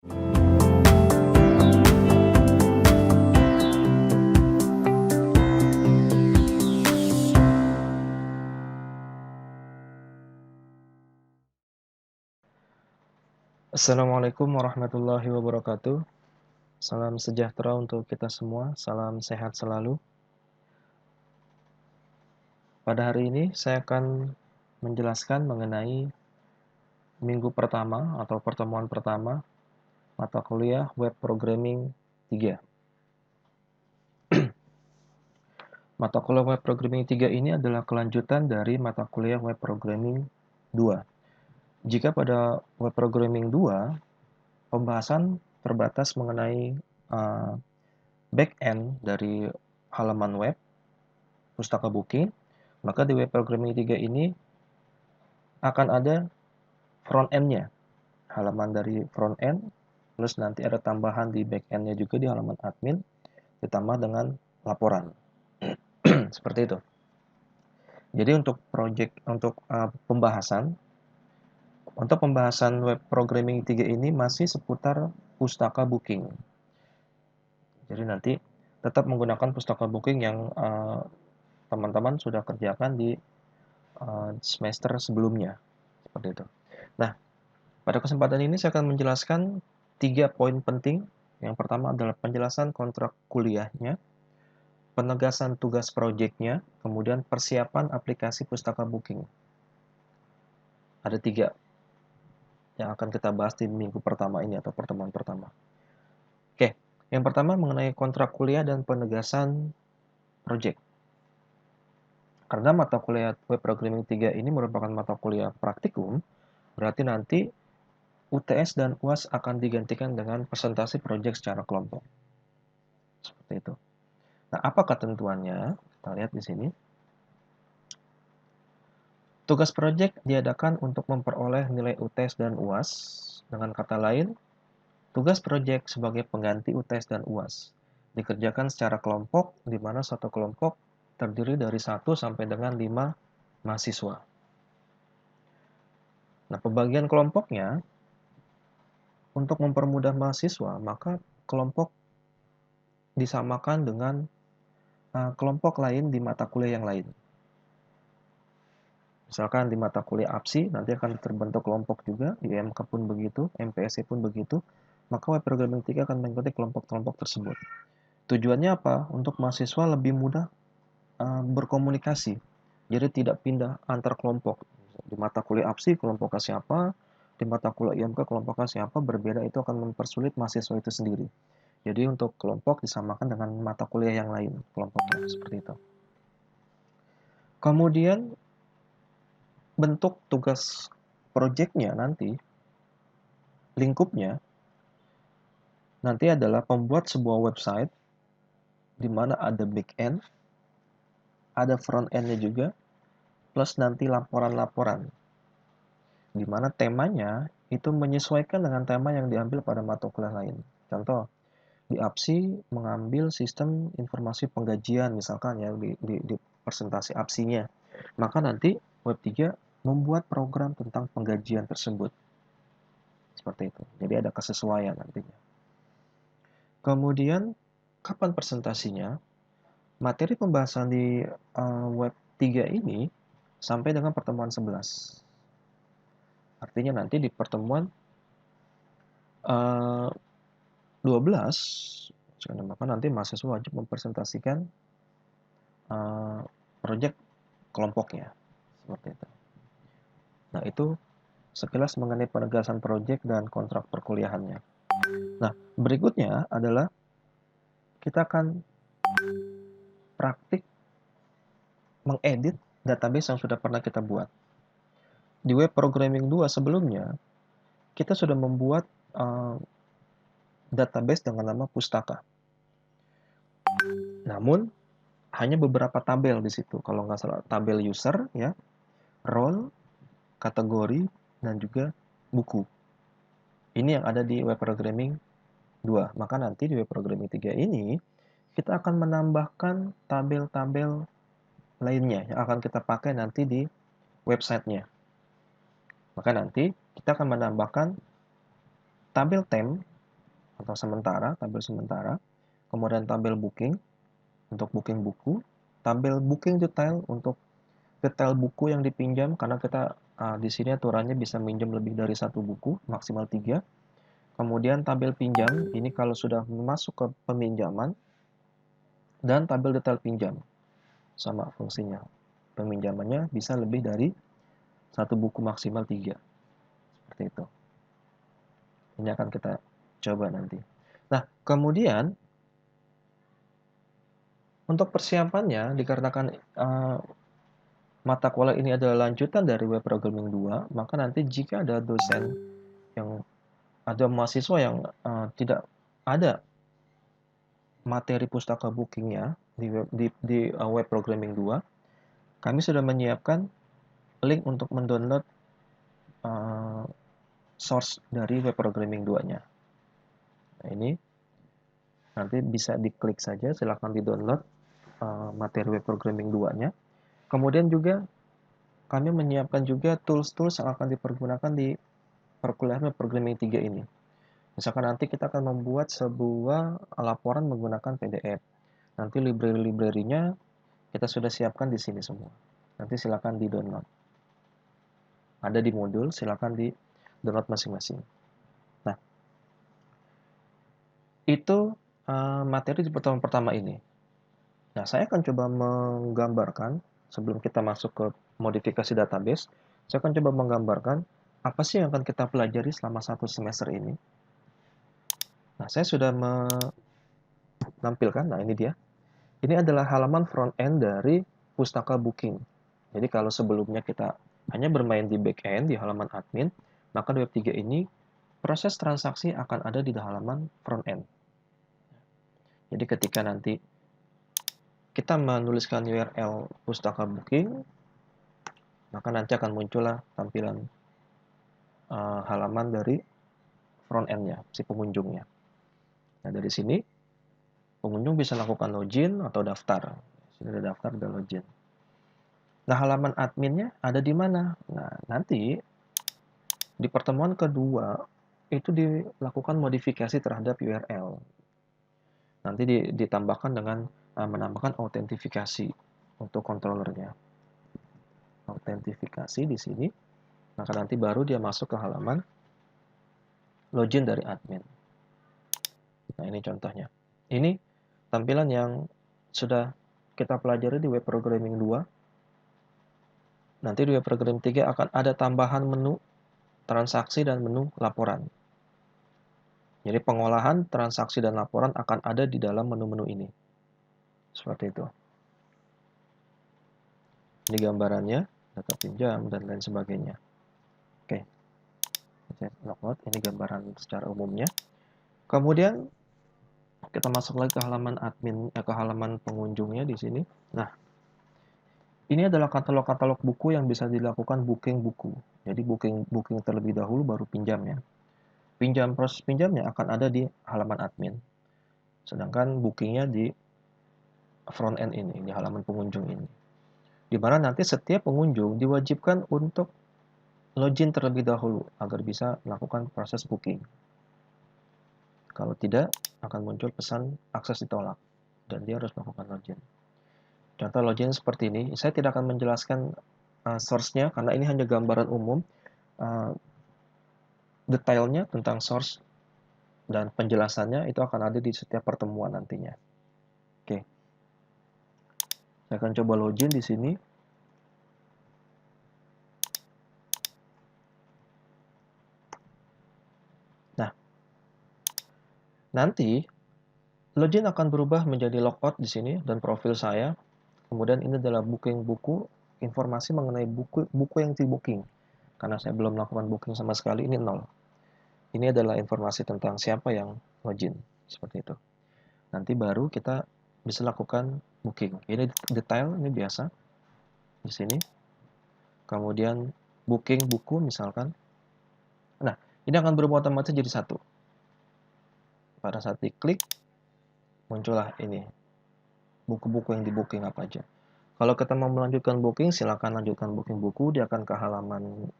Assalamualaikum warahmatullahi wabarakatuh. Salam sejahtera untuk kita semua, salam sehat selalu. Pada hari ini saya akan menjelaskan mengenai minggu pertama atau pertemuan pertama mata kuliah Web Programming 3. Mata kuliah Web Programming 3 ini adalah kelanjutan dari mata kuliah Web Programming 2. Jika pada Web Programming 2, pembahasan terbatas mengenai back-end dari halaman web, pustaka booking, maka di Web Programming 3 ini akan ada front-end-nya, halaman dari front-end, plus nanti ada tambahan di back-end-nya juga di halaman admin, ditambah dengan laporan. Seperti itu. Jadi untuk pembahasan Web Programming 3 ini masih seputar pustaka booking. Jadi nanti tetap menggunakan pustaka booking yang teman-teman sudah kerjakan di semester sebelumnya. Seperti itu. Nah, pada kesempatan ini saya akan menjelaskan 3 poin penting. Yang pertama adalah penjelasan kontrak kuliahnya, penegasan tugas proyeknya, kemudian persiapan aplikasi pustaka booking. Ada 3 yang akan kita bahas di minggu pertama ini atau pertemuan pertama. Oke, yang pertama mengenai kontrak kuliah dan penegasan proyek. Karena mata kuliah Web Programming 3 ini merupakan mata kuliah praktikum, berarti nanti UTS dan UAS akan digantikan dengan presentasi proyek secara kelompok. Seperti itu. Nah, apa ketentuannya? Kita lihat di sini. Tugas proyek diadakan untuk memperoleh nilai UTS dan UAS. Dengan kata lain, tugas proyek sebagai pengganti UTS dan UAS dikerjakan secara kelompok, di mana satu kelompok terdiri dari 1 sampai dengan 5 mahasiswa. Nah, pembagian kelompoknya, untuk mempermudah mahasiswa, maka kelompok disamakan dengan kelompok lain di mata kuliah yang lain. Misalkan di mata kuliah APSI, nanti akan terbentuk kelompok juga, di IMK pun begitu, MPSI pun begitu, maka Web Programming 3 akan mengikuti kelompok-kelompok tersebut. Tujuannya apa? Untuk mahasiswa lebih mudah berkomunikasi, jadi tidak pindah antar kelompok. Di mata kuliah APSI, kelompoknya siapa, di mata kuliah IMK, kelompoknya siapa, berbeda, itu akan mempersulit mahasiswa itu sendiri. Jadi untuk kelompok disamakan dengan mata kuliah yang lain, kelompoknya, seperti itu. Kemudian bentuk tugas proyeknya nanti, lingkupnya, nanti adalah membuat sebuah website di mana ada back-end, ada front-end-nya juga, plus nanti laporan-laporan, di mana temanya itu menyesuaikan dengan tema yang diambil pada mata kuliah lain. Contoh, di APSI mengambil sistem informasi penggajian misalkan ya di presentasi APSI-nya. Maka nanti Web 3 membuat program tentang penggajian tersebut. Seperti itu. Jadi ada kesesuaian nantinya. Kemudian kapan presentasinya? Materi pembahasan di Web 3 ini sampai dengan pertemuan 11. Artinya nanti di pertemuan 12, maka nanti mahasiswa wajib mempresentasikan proyek kelompoknya. Seperti itu. Nah, itu sekilas mengenai penegasan proyek dan kontrak perkuliahannya. Nah, berikutnya adalah kita akan praktik mengedit database yang sudah pernah kita buat. Di Web Programming 2 sebelumnya, kita sudah membuat database dengan nama Pustaka. Namun, hanya beberapa tabel di situ. Kalau nggak salah, tabel user, ya, role, kategori, dan juga buku. Ini yang ada di Web Programming 2. Maka nanti di Web Programming 3 ini, kita akan menambahkan tabel-tabel lainnya yang akan kita pakai nanti di websitenya. Maka nanti kita akan menambahkan tabel tem atau sementara, tabel sementara, kemudian tabel booking untuk booking buku, tabel booking detail untuk detail buku yang dipinjam, karena kita di sini aturannya bisa minjam lebih dari satu buku, maksimal 3. Kemudian tabel pinjam, ini kalau sudah masuk ke peminjaman, dan tabel detail pinjam, sama fungsinya. Peminjamannya bisa lebih dari satu buku, maksimal 3. Seperti itu. Ini akan kita coba nanti. Nah, kemudian untuk persiapannya, dikarenakan mata kuliah ini adalah lanjutan dari web programming 2, maka nanti jika ada dosen yang ada mahasiswa yang tidak ada materi pustaka bookingnya di web programming 2, kami sudah menyiapkan link untuk mendownload source dari web programming 2-nya. Nah, ini nanti bisa diklik saja, silahkan di-download materi web programming 2-nya. Kemudian juga kami menyiapkan juga tools-tools yang akan dipergunakan di perkuliahan web programming 3 ini. Misalkan nanti kita akan membuat sebuah laporan menggunakan PDF. Nanti library-library-nya kita sudah siapkan di sini semua. Nanti silakan di-download. Ada di modul, silakan di-download masing-masing. Nah, itu materi di pertemuan pertama ini. Nah, saya akan coba menggambarkan, sebelum kita masuk ke modifikasi database, saya akan coba menggambarkan apa sih yang akan kita pelajari selama satu semester ini. Nah, saya sudah menampilkan, nah ini dia. Ini adalah halaman front end dari pustaka booking. Jadi kalau sebelumnya kita hanya bermain di back end, di halaman admin, maka di web 3 ini proses transaksi akan ada di halaman front end. Jadi ketika nanti kita menuliskan URL pustaka booking, maka nanti akan muncullah tampilan halaman dari front end-nya, si pengunjungnya. Nah, dari sini pengunjung bisa lakukan login atau daftar. Sini ada daftar dan login. Nah, halaman adminnya ada di mana? Nah, nanti di pertemuan kedua itu dilakukan modifikasi terhadap URL. Nanti ditambahkan dengan menambahkan autentifikasi untuk controllernya. Autentifikasi di sini, maka nanti baru dia masuk ke halaman login dari admin. Nah, ini contohnya. Ini tampilan yang sudah kita pelajari di web programming 2. Nanti di web programming 3 akan ada tambahan menu transaksi dan menu laporan. Jadi pengolahan, transaksi, dan laporan akan ada di dalam menu-menu ini. Seperti itu. Ini gambarannya, data pinjam, dan lain sebagainya. Oke. Saya logout, ini gambaran secara umumnya. Kemudian kita masuk lagi ke halaman admin, ke halaman pengunjungnya di sini. Nah, ini adalah katalog-katalog buku yang bisa dilakukan booking buku. Jadi booking terlebih dahulu baru pinjamnya. Proses pinjamnya akan ada di halaman admin. Sedangkan bookingnya di front end ini, di halaman pengunjung ini. Di mana nanti setiap pengunjung diwajibkan untuk login terlebih dahulu agar bisa melakukan proses booking. Kalau tidak, akan muncul pesan akses ditolak, dan dia harus melakukan login. Contoh login seperti ini, saya tidak akan menjelaskan source-nya, karena ini hanya gambaran umum. Detailnya tentang source dan penjelasannya itu akan ada di setiap pertemuan nantinya. Oke. Saya akan coba login di sini. Nah, nanti login akan berubah menjadi logout di sini dan profil saya. Kemudian ini adalah booking buku, informasi mengenai buku yang di-booking. Karena saya belum melakukan booking sama sekali, ini 0. Ini adalah informasi tentang siapa yang login, seperti itu. Nanti baru kita bisa lakukan booking. Ini detail, ini biasa di sini. Kemudian booking buku misalkan. Nah, ini akan berubah otomatis jadi satu. Pada saat diklik, muncullah ini buku-buku yang di-booking apa aja. Kalau kita mau melanjutkan booking, silakan lanjutkan booking buku. Dia akan ke halaman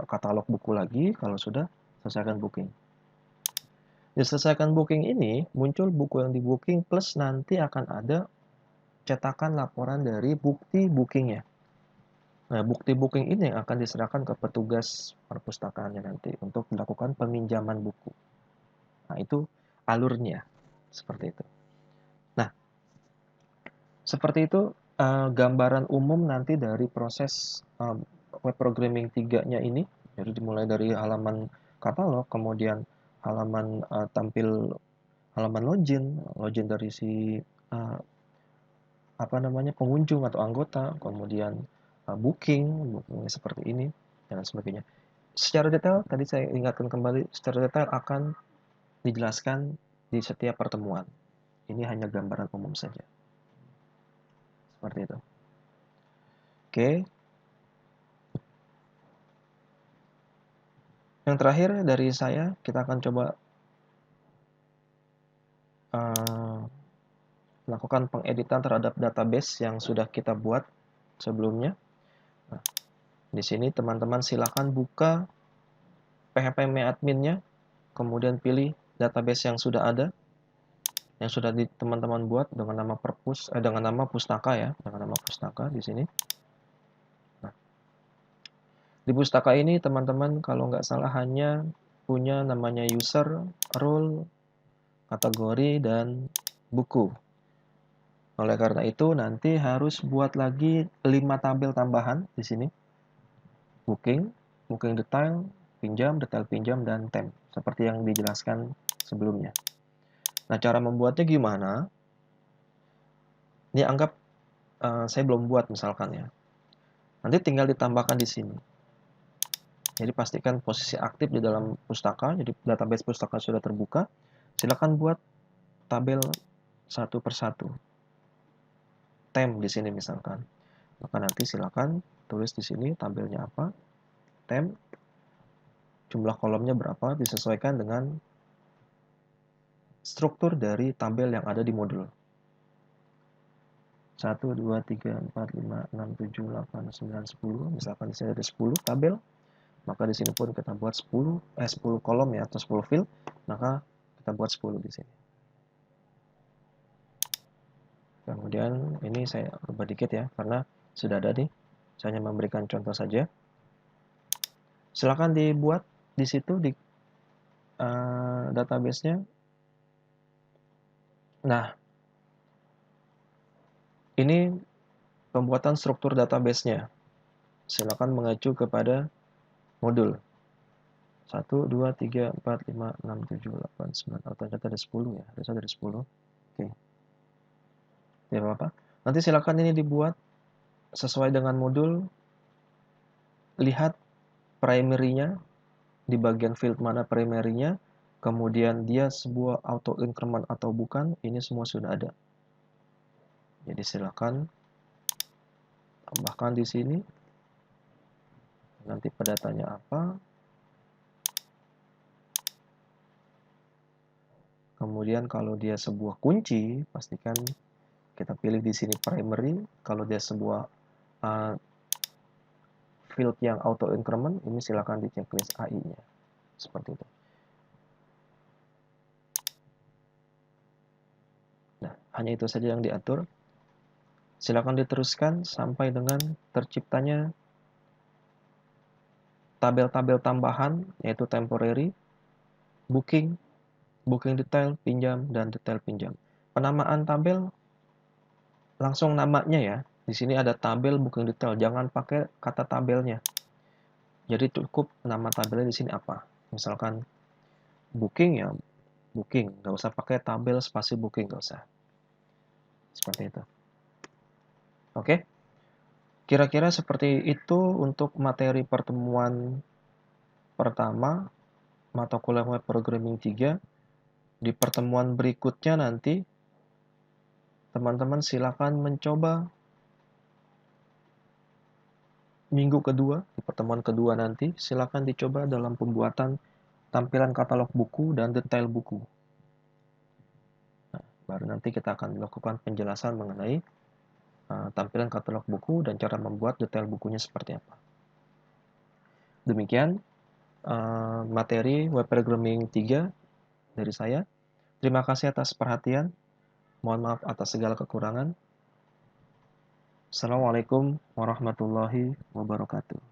katalog buku lagi. Kalau sudah, selesaikan booking. Diselesaikan booking ini, muncul buku yang di-booking plus nanti akan ada cetakan laporan dari bukti bookingnya. Nah, bukti booking ini yang akan diserahkan ke petugas perpustakaannya nanti untuk melakukan peminjaman buku. Nah, itu alurnya. Seperti itu. Nah, seperti itu gambaran umum nanti dari proses web programming 3-nya ini. Jadi dimulai dari halaman katalog, kemudian halaman halaman login dari si pengunjung atau anggota, kemudian booking seperti ini dan sebagainya. Secara detail tadi saya ingatkan kembali, secara detail akan dijelaskan di setiap pertemuan. Ini hanya gambaran umum saja. Seperti itu. Oke. Yang terakhir dari saya, kita akan coba melakukan pengeditan terhadap database yang sudah kita buat sebelumnya. Nah, di sini teman-teman silakan buka php-admin-nya, kemudian pilih database yang sudah ada, yang sudah teman-teman buat dengan nama dengan nama pustaka ya, dengan nama pustaka di sini. Nah, di pustaka ini teman-teman kalau nggak salah hanya punya namanya user, role, kategori, dan buku. Oleh karena itu nanti harus buat lagi 5 tabel tambahan di sini. Booking, booking detail, detail pinjam, dan temp. Seperti yang dijelaskan sebelumnya. Nah, cara membuatnya gimana? Ini anggap saya belum buat misalkan ya. Nanti tinggal ditambahkan di sini. Jadi pastikan posisi aktif di dalam pustaka, jadi database pustaka sudah terbuka. Silakan buat tabel satu persatu. Temp di sini misalkan. Maka nanti silakan tulis di sini tabelnya apa, temp, jumlah kolomnya berapa, disesuaikan dengan struktur dari tabel yang ada di modul. 1, 2, 3, 4, 5, 6, 7, 8, 9, 10. Misalkan di sini ada 10 tabel, maka di sini pun kita buat 10 kolom ya, atau 10 field, maka kita buat 10 di sini. Kemudian ini saya ubah dikit ya, karena sudah ada nih. Saya hanya memberikan contoh saja. Silakan dibuat di situ di database-nya. Nah, ini pembuatan struktur database-nya. Silakan mengacu kepada modul. 1, 2, 3, 4, 5, 6, 7, 8, 9. Oh, ternyata ada 10 ya. Harusnya ada 10. Oke. Tidak apa-apa. Nanti silakan ini dibuat sesuai dengan modul. Lihat primary-nya, di bagian field mana primary-nya, kemudian dia sebuah auto increment atau bukan, ini semua sudah ada. Jadi silakan tambahkan di sini. Nanti pendatanya apa. Kemudian kalau dia sebuah kunci, pastikan kita pilih di sini primary. Kalau dia sebuah field yang auto increment, ini silakan di checklist AI-nya. Seperti itu. Nah, hanya itu saja yang diatur. Silakan diteruskan sampai dengan terciptanya tabel-tabel tambahan, yaitu temporary, booking, booking detail, pinjam, dan detail pinjam. Penamaan tabel langsung namanya ya. Di sini ada tabel booking detail, jangan pakai kata tabelnya. Jadi cukup nama tabelnya di sini apa. Misalkan booking ya, booking, nggak usah pakai tabel spasi booking, nggak usah. Seperti itu. Oke. Kira-kira seperti itu untuk materi pertemuan pertama mata kuliah web programming 3. Di pertemuan berikutnya nanti teman-teman silakan mencoba minggu kedua, di pertemuan kedua nanti silakan dicoba dalam pembuatan tampilan katalog buku dan detail buku. Nah, baru nanti kita akan melakukan penjelasan mengenai tampilan katalog buku dan cara membuat detail bukunya seperti apa. Demikian materi web programming 3 dari saya. Terima kasih atas perhatian. Mohon maaf atas segala kekurangan. Assalamualaikum warahmatullahi wabarakatuh.